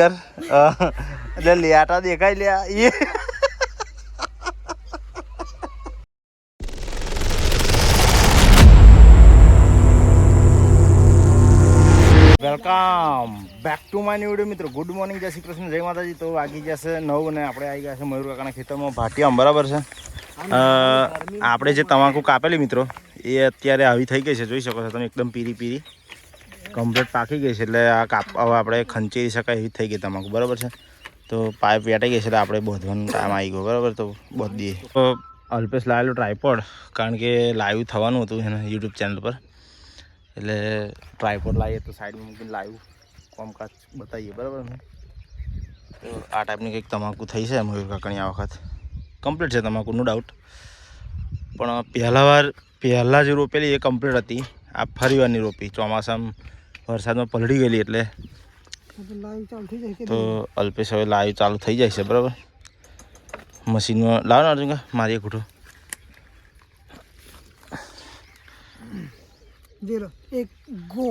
એટલે લેટા દેખાય લ્યા એ welcome back to my new video મિત્રો. ગુડ મોર્નિંગ, જય શ્રી કૃષ્ણ, જય માતાજી. તો વાગી જશે 9 અને આપણે આવી ગયા છે મયુર કાકાના ખેતરમાં ભાટિયામાં. બરાબર છે. આપણે જે તમાકુ કાપેલી મિત્રો એ અત્યારે આવી થઈ ગઈ છે, જોઈ શકો છો તમે, એકદમ પીરી પીરી કમ્પ્લીટ પાકી ગઈ છે. એટલે આ હવે આપણે ખંચેરી શકાય એવી થઈ ગઈ તમાકુ. બરાબર છે. તો પાઇપ વેટાઈ ગઈ છે એટલે આપણે બોધવાનો ટાઈમ આવી ગયો. બરાબર, તો બોધ દઈએ. તો અલ્પેશ લાવેલું ટ્રાયપોડ, કારણ કે લાઈવ થવાનું હતું એના યુટ્યુબ ચેનલ પર, એટલે ટ્રાયપોડ લાવીએ તો સાઈડમાં મૂકીને લાઈવ કામકાજ બતાવીએ. બરાબર ને. તો આ ટાઈપની કંઈક તમાકુ થઈ છે મયુર કાકાની આ વખત. કમ્પ્લીટ છે તમાકુ, નો ડાઉટ. પણ પહેલાં જે રોપેલી એ કમ્પ્લીટ હતી. આ ફરી વારની રોપી ચોમાસામાં વરસાદમાં પલળી ગયેલી, એટલે તો અલ્પેશ હવે લાઈવ ચાલુ થઈ જાય છે. બરાબર, મશીનમાં લાવો ને અર્જુન, મારી ઘૂંટો એક ગો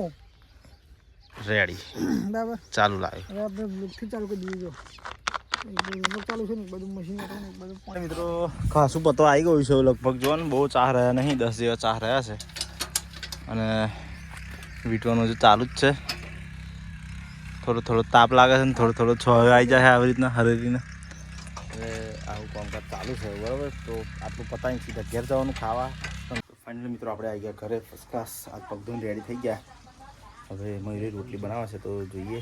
રેડી. બરાબર, ચાલુ લાવે. હવે આપણે બ્લુકથી ચાલુ કરી દઈએ. જો ચાલુ છે ને બધું મશીન બધું. મિત્રો ખાસું પતો આવી ગયું છે લગભગ. જો ને બહુ ચાહ રહ્યા નહીં, 10 જેવા ચાહ રહ્યા છે. અને વીટવાનું જો ચાલુ જ છે. થોડો તાપ લાગે છે ને થોડો છ આવી જાય આવી રીતના હરેરીને. એટલે આવું કામકાજ ચાલુ છે. બરાબર, તો આટલું પતાવીને સીધા ઘેર જવાનું ખાવા. ફાઇનલી મિત્રો આપણે આવી ગયા ઘરે ફર્સ્ટ ક્લાસ. આ પગધોઈને રેડી થઈ ગયા. હવે મયુરી રોટલી બનાવે છે, તો જોઈએ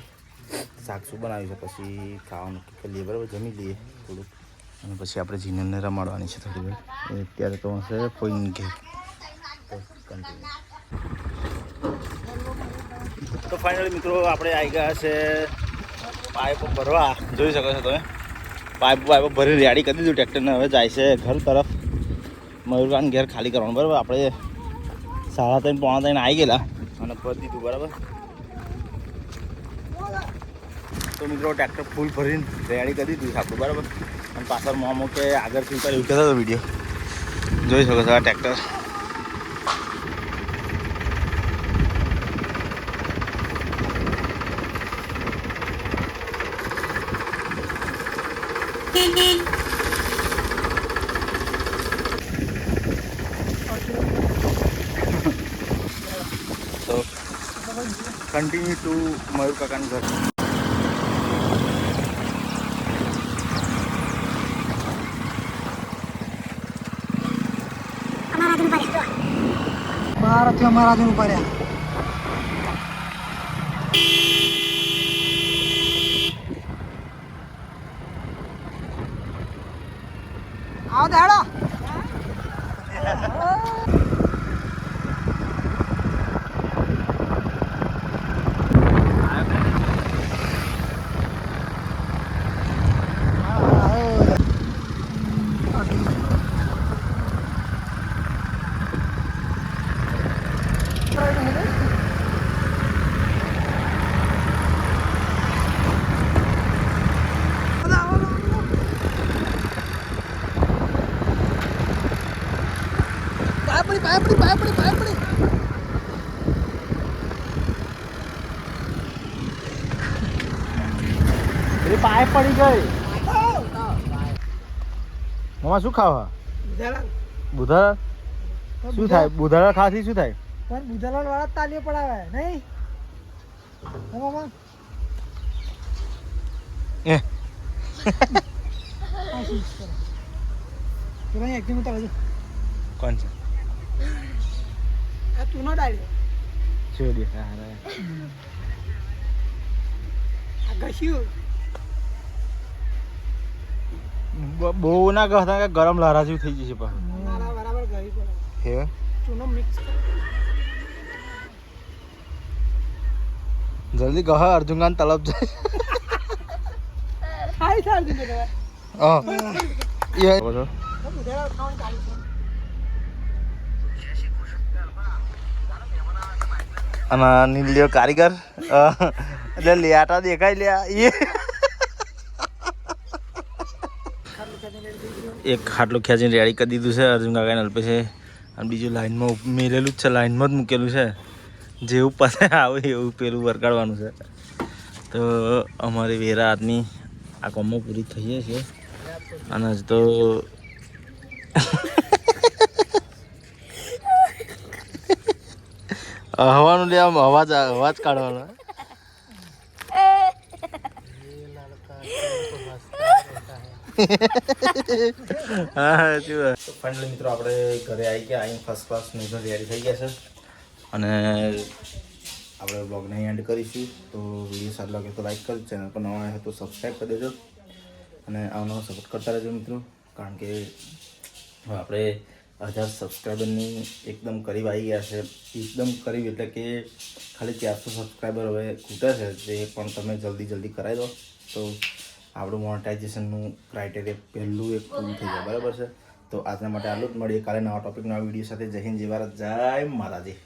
શાક શું બનાવ્યું છે, પછી ખાવાનું કરી લઈએ. બરાબર, જમી લઈએ થોડુંક, અને પછી આપણે જીનરને રમાડવાની છે થોડી વાર. અત્યારે તો હશે ફોઈન ઘેર. તો કન્ટિન્યુ. તો ફાઇનલી મિત્રો આપણે આવી ગયા છે પાઇપો ભરવા. જોઈ શકો છો તમે, પાઇપો ભરી રેડી કરી દીધું ટ્રેક્ટરને. હવે જાય છે ઘર તરફ. મયુરકાન ઘેર ખાલી કરવાનું. બરાબર, આપણે 3:30 પોણા 3 આવી ગયેલા અને ભરી દીધું. બરાબર, તો મિત્રો ટ્રેક્ટર ફૂલ ભરીને રેડી કરી દીધું આપણું. બરાબર, અને પાછળ મોમો કે આગળથી ઉપર એવું કહેતો હતો વિડીયો. જોઈ શકો છો આ ટ્રેક્ટર. તો કન્ટિન્યુ ટુ મયુર કાકાનું ઘર. મારાથી અમારા જણ પડ્યા. આવો દેડો. પાપડી એ પાઇપ પડી ગઈ. મમ્મા શું ખાવા? બુધારા. શું થાય બુધારા ખાથી? શું થાય? પણ બુધાલાલ વાળા તાલીઓ પડાવે નહીં મામા. એ કોણ છે? તું નો ડાળ્યો છોડી. આ ઘસ્યું બહુ ના કહતા કે ગરમ લારા જેવું થઈ જશે. પણ બરાબર ઘરી પડે. હે ચૂનો મિક્સ જલ્દી ગહ અર્જુનગાન તલબ જાય. ખાઈ ચાલ દીધો તમે. હા એ બુધાલાલ ખાવાનું ચાલુ છે. અને નીલ્યો કારીગર એટલે લેટા દેખાય લ્યા એ. એક ખાટલું ખેંચીને રેડી કરી દીધું છે અર્જુન કાકાને અલ્પેશે. અને બીજું લાઈનમાં મેલેલું જ છે, લાઈનમાં જ મૂકેલું છે. જેવું પાસે આવે એવું પેલું વરગાડવાનું છે. તો અમારી વેરા આજની આ કોમો પૂરી થઈ છે અને હજી તો હવાનું લે આમ અવાજ કાઢવાનો હા ફાઇનલી મિત્રો આપણે ઘરે આવી ગયા અહીં ફર્સ્ટ ક્લાસ નૂડલ તૈયારી થઈ ગયા છે અને આપણે બ્લોગને એન્ડ કરીશું તો વિડીયો સારો લાગે તો લાઈક કરજો ચેનલ પર નવા આવ્યા તો સબસ્ક્રાઈબ કરી દેજો અને આવવાનો સપોર્ટ કરતા રહેજો મિત્રો કારણ કે હવે આપણે 1000 સબસ્ક્રાઈબરની એકદમ કરીબ આવી ગયા છે એકદમ કરીબ એટલે કે ખાલી 400 સબસ્ક્રાઈબર હવે ખૂટે છે તે પણ તમે જલ્દી કરાવી દો તો આપણું મોનેટાઇઝેશનનું ક્રાઇટેરિયા પહેલું એક પૂરું થઈ જાય બરાબર છે તો આજના માટે આટલું જ મળીએ કાલે નવા ટોપિક નવા વિડીયો સાથે જય હિન્દ જય ભારત જય માતાજી